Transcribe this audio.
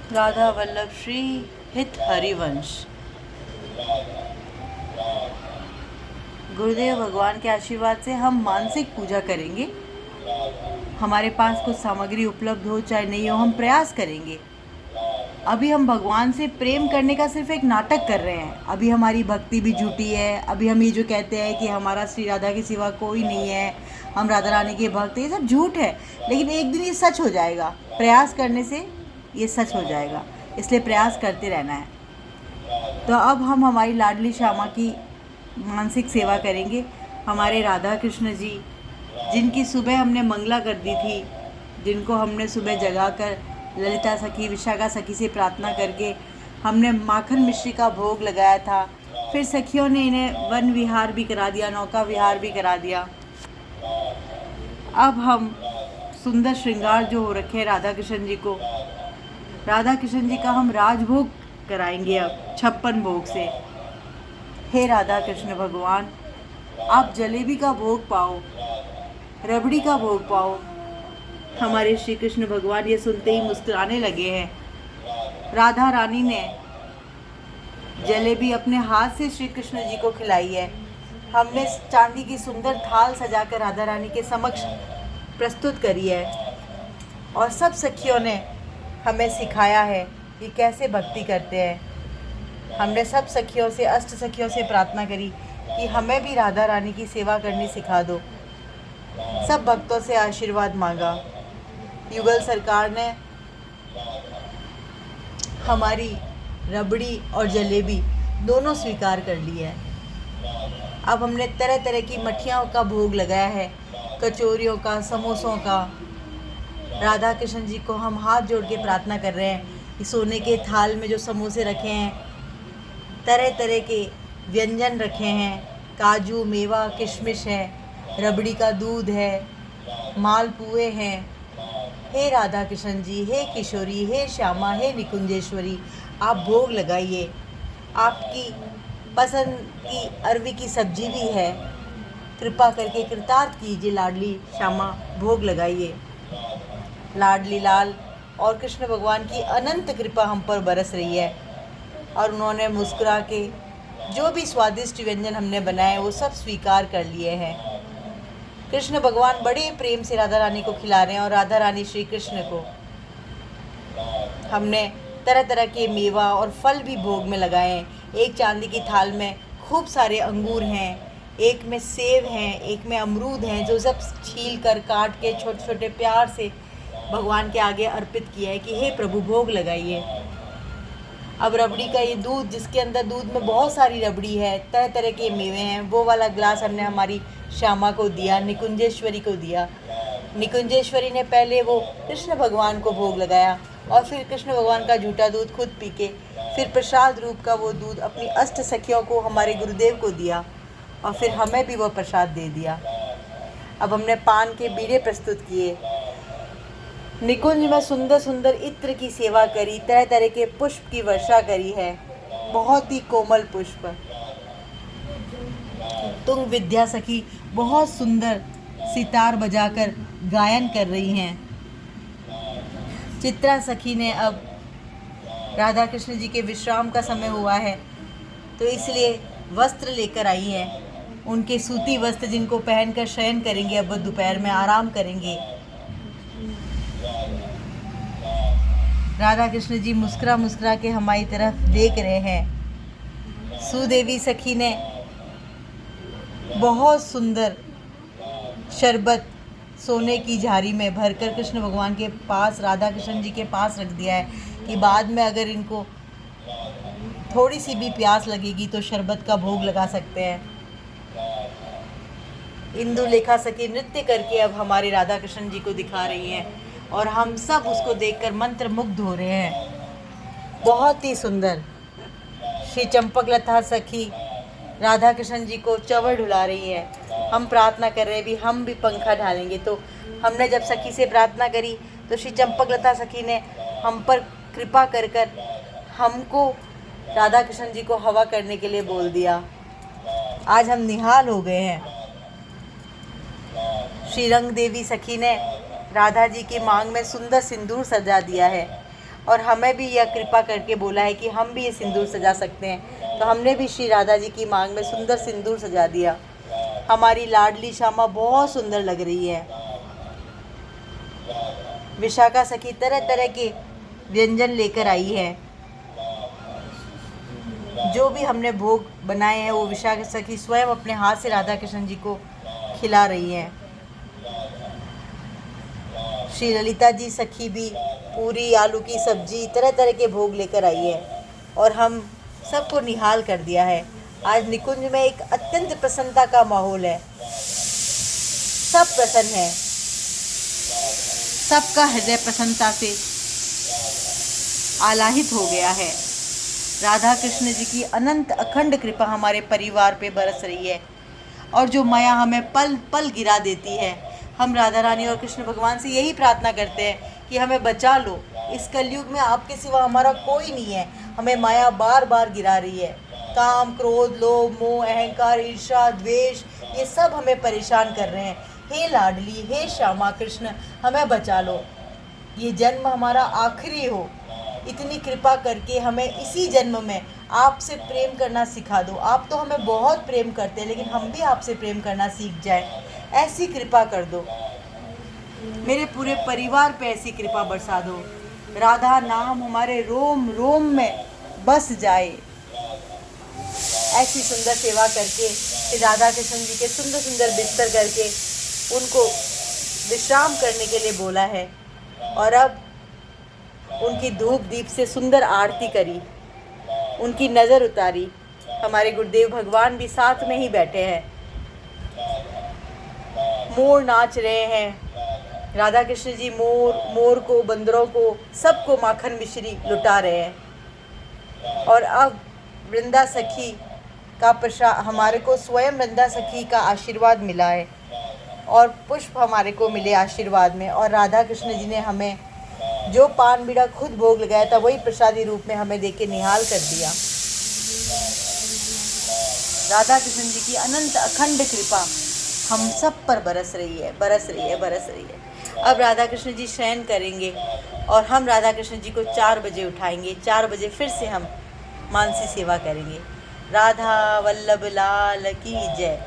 राधा वल्लभ श्री हित हरिवंश। गुरुदेव भगवान के आशीर्वाद से हम मानसिक पूजा करेंगे। हमारे पास कुछ सामग्री उपलब्ध हो चाहे नहीं हो, हम प्रयास करेंगे। अभी हम भगवान से प्रेम करने का सिर्फ एक नाटक कर रहे हैं। अभी हमारी भक्ति भी झूठी है। अभी हम ये जो कहते हैं कि हमारा श्री राधा के सिवा कोई नहीं है, हम राधा रानी के भक्त, ये सब झूठ है। लेकिन एक दिन ये सच हो जाएगा। प्रयास करने से ये सच हो जाएगा, इसलिए प्रयास करते रहना है। तो अब हम हमारी लाडली श्यामा की मानसिक सेवा करेंगे। हमारे राधा कृष्ण जी, जिनकी सुबह हमने मंगला कर दी थी, जिनको हमने सुबह जगाकर ललिता सखी, विशाखा सखी से प्रार्थना करके हमने माखन मिश्री का भोग लगाया था। फिर सखियों ने इन्हें वन विहार भी करा दिया, नौका विहार भी करा दिया। अब हम सुंदर श्रृंगार जो हो रखे हैं राधा कृष्ण जी को, राधा कृष्ण जी का हम राजभोग कराएंगे अब 56 भोग से। हे राधा कृष्ण भगवान, आप जलेबी का भोग पाओ, रबड़ी का भोग पाओ। हमारे श्री कृष्ण भगवान ये सुनते ही मुस्कुराने लगे हैं। राधा रानी ने जलेबी अपने हाथ से श्री कृष्ण जी को खिलाई है। हमने चांदी की सुंदर थाल सजाकर राधा रानी के समक्ष प्रस्तुत करी है, और सब सखियों ने हमें सिखाया है कि कैसे भक्ति करते हैं। हमने सब सखियों से, अष्ट सखियों से प्रार्थना करी कि हमें भी राधा रानी की सेवा करनी सिखा दो। सब भक्तों से आशीर्वाद मांगा। युगल सरकार ने हमारी रबड़ी और जलेबी दोनों स्वीकार कर ली है। अब हमने तरह तरह की मठियाओं का भोग लगाया है, कचौरियों का, समोसों का। राधा कृष्ण जी को हम हाथ जोड़ के प्रार्थना कर रहे हैं कि सोने के थाल में जो समोसे रखे हैं, तरह तरह के व्यंजन रखे हैं, काजू, मेवा, किशमिश है, रबड़ी का दूध है, मालपुए हैं। हे राधा कृष्ण जी, हे किशोरी, हे श्यामा, हे निकुंजेश्वरी, आप भोग लगाइए। आपकी पसंद की अरवी की सब्जी भी है, कृपा करके कृतार्थ कीजिए लाडली श्यामा, भोग लगाइए। लाडली लाल और कृष्ण भगवान की अनंत कृपा हम पर बरस रही है, और उन्होंने मुस्कुरा के जो भी स्वादिष्ट व्यंजन हमने बनाए वो सब स्वीकार कर लिए हैं। कृष्ण भगवान बड़े प्रेम से राधा रानी को खिला रहे हैं, और राधा रानी श्री कृष्ण को। हमने तरह तरह के मेवा और फल भी भोग में लगाए हैं। एक चांदी की थाल में खूब सारे अंगूर हैं, एक में सेब हैं, एक में अमरूद हैं, जो सब छील कर, काट के छोटे छोटे प्यार से भगवान के आगे अर्पित किया है कि हे प्रभु, भोग लगाइए। अब रबड़ी का ये दूध, जिसके अंदर दूध में बहुत सारी रबड़ी है, तरह तरह के मेवे हैं, वो वाला ग्लास हमने हमारी श्यामा को दिया, निकुंजेश्वरी को दिया। निकुंजेश्वरी ने पहले वो कृष्ण भगवान को भोग लगाया, और फिर कृष्ण भगवान का झूठा दूध खुद पी के फिर प्रसाद रूप का वो दूध अपनी अष्ट सखियों को, हमारे गुरुदेव को दिया, और फिर हमें भी वो प्रसाद दे दिया। अब हमने पान के बीड़े प्रस्तुत किए, निकुंज में सुंदर सुंदर इत्र की सेवा करी, तरह तरह के पुष्प की वर्षा करी है, बहुत ही कोमल पुष्प। तुंग विद्या सखी बहुत सुंदर सितार बजाकर गायन कर रही हैं। चित्रा सखी ने, अब राधा कृष्ण जी के विश्राम का समय हुआ है तो इसलिए वस्त्र लेकर आई हैं। उनके सूती वस्त्र जिनको पहनकर शयन करेंगे, अब वो दोपहर में आराम करेंगे। राधा कृष्ण जी मुस्कुरा मुस्कुरा के हमारी तरफ देख रहे हैं। सुदेवी सखी ने बहुत सुंदर शरबत सोने की झारी में भरकर कृष्ण भगवान के पास, राधा कृष्ण जी के पास रख दिया है कि बाद में अगर इनको थोड़ी सी भी प्यास लगेगी तो शरबत का भोग लगा सकते हैं। इंदु लेखा सखी नृत्य करके अब हमारे राधा कृष्ण जी को दिखा रही हैं, और हम सब उसको देखकर मंत्र मुग्ध हो रहे हैं। बहुत ही सुंदर। श्री चंपकलता सखी राधा कृष्ण जी को चंवर ढुला रही है। हम प्रार्थना कर रहे हैं भी हम भी पंखा ढालेंगे। तो हमने जब सखी से प्रार्थना करी तो श्री चंपकलता सखी ने हम पर कृपा कर कर हमको, राधा कृष्ण जी को हवा करने के लिए बोल दिया। आज हम निहाल हो गए हैं। श्री रंग देवी सखी ने राधा जी की मांग में सुंदर सिंदूर सजा दिया है, और हमें भी यह कृपा करके बोला है कि हम भी ये सिंदूर सजा सकते हैं। तो हमने भी श्री राधा जी की मांग में सुंदर सिंदूर सजा दिया। हमारी लाडली श्यामा बहुत सुंदर लग रही है। विशाखा सखी तरह तरह के व्यंजन लेकर आई है। जो भी हमने भोग बनाए हैं वो विशाखा सखी स्वयं अपने हाथ से राधा कृष्ण जी को खिला रही हैं। श्री ललिता जी सखी भी पूरी, आलू की सब्जी, तरह तरह के भोग लेकर आई है और हम सबको निहाल कर दिया है। आज निकुंज में एक अत्यंत प्रसन्नता का माहौल है। सब प्रसन्न है, सबका हृदय प्रसन्नता से आलाहित हो गया है। राधा कृष्ण जी की अनंत अखंड कृपा हमारे परिवार पे बरस रही है और जो माया हमें पल पल गिरा देती है। हम राधा रानी और कृष्ण भगवान से यही प्रार्थना करते हैं कि हमें बचा लो। इस कलयुग में आपके सिवा हमारा कोई नहीं है। हमें माया बार बार गिरा रही है। काम, क्रोध, लोभ, मोह, अहंकार, ईर्ष्या, द्वेष, ये सब हमें परेशान कर रहे हैं। हे लाडली, हे श्यामा कृष्ण, हमें बचा लो। ये जन्म हमारा आखिरी हो। इतनी कृपा करके हमें इसी जन्म में आपसे प्रेम करना सिखा दो। आप तो हमें बहुत प्रेम करते हैं, लेकिन हम भी आपसे प्रेम करना सीख जाए, ऐसी कृपा कर दो। मेरे पूरे परिवार पे ऐसी कृपा बरसा दो। राधा नाम हमारे रोम रोम में बस जाए। ऐसी सुंदर सेवा करके कि राधा कृष्ण जी के सुंदर सुंदर बिस्तर करके उनको विश्राम करने के लिए बोला है और अब उनकी धूप दीप से सुंदर आरती करी, उनकी नज़र उतारी। हमारे गुरुदेव भगवान भी साथ में ही बैठे हैं। मोर नाच रहे हैं। राधा कृष्ण जी मोर को, बंदरों को, सबको माखन मिश्री लुटा रहे हैं। और अब वृंदा सखी का प्रसाद हमारे को, स्वयं वृंदा सखी का आशीर्वाद मिला है और पुष्प हमारे को मिले आशीर्वाद में। और राधा कृष्ण जी ने हमें जो पान बीड़ा खुद भोग लगाया था वही प्रसादी रूप में हमें देके निहाल कर दिया। राधा कृष्ण जी की अनंत अखंड कृपा हम सब पर बरस रही है, बरस रही है, बरस रही है। अब राधा कृष्ण जी शयन करेंगे और हम राधा कृष्ण जी को 4 बजे उठाएंगे। 4 बजे फिर से हम मानसी सेवा करेंगे। राधा वल्लभ लाल की जय।